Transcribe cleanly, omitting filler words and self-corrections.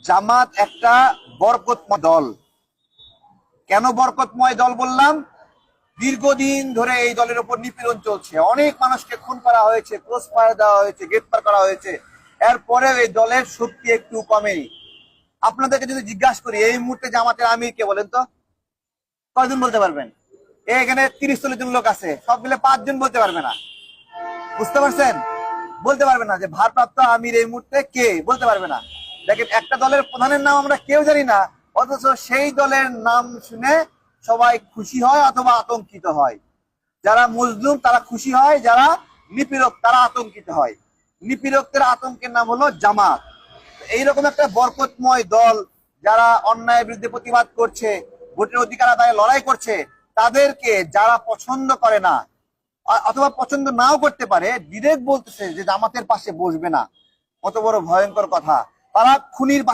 জামাত একটা বরকতময় দল। কেন বরকতময় দল বললাম? দীর্ঘদিন ধরে এই দলের উপর নিপীড়ন চলছে, অনেক মানুষকে খুন করা হয়েছে, ক্রস ফায়ার দেওয়া হয়েছে, গ্রেফতার করা হয়েছে। এরপরেও এই দলের শক্তি একটু কমেনি। আপনাদেরকে যদি জিজ্ঞাসা করি এই মুহূর্তে জামাতের আমির কে বলেন তো, কয়জন বলতে পারবেন? এখানে 30-40 জন লোক আছে, সব মিলে 5 জন বলতে পারবে না। বুঝতে পারছেন? বলতে পারবে না যে ভারপ্রাপ্ত আমির এই মুহূর্তে কে, বলতে পারবে না। দেখেন, একটা দলের প্রধানের নাম আমরা কেউ জানি না, অথচ সেই দলের নাম শুনে সবাই খুশি হয় অথবা আতঙ্কিত হয়। যারা মজলুম তারা খুশি হয়, যারা নিপীড়ক তারা আতঙ্কিত হয়। নিপীড়কদের আতঙ্কের নাম হলো জামাত। এইরকম একটা বরকতময় দল যারা অন্যায়ের বিরুদ্ধে প্রতিবাদ করছে, ভোটের অধিকার আদায়ে লড়াই করছে, তাদেরকে যারা পছন্দ করে না অথবা পছন্দ নাও করতে পারে, ডিরেক্ট বলতেছে যে জামাতের পাশে বসবে না। কত বড় ভয়ঙ্কর কথা! তারা খুনির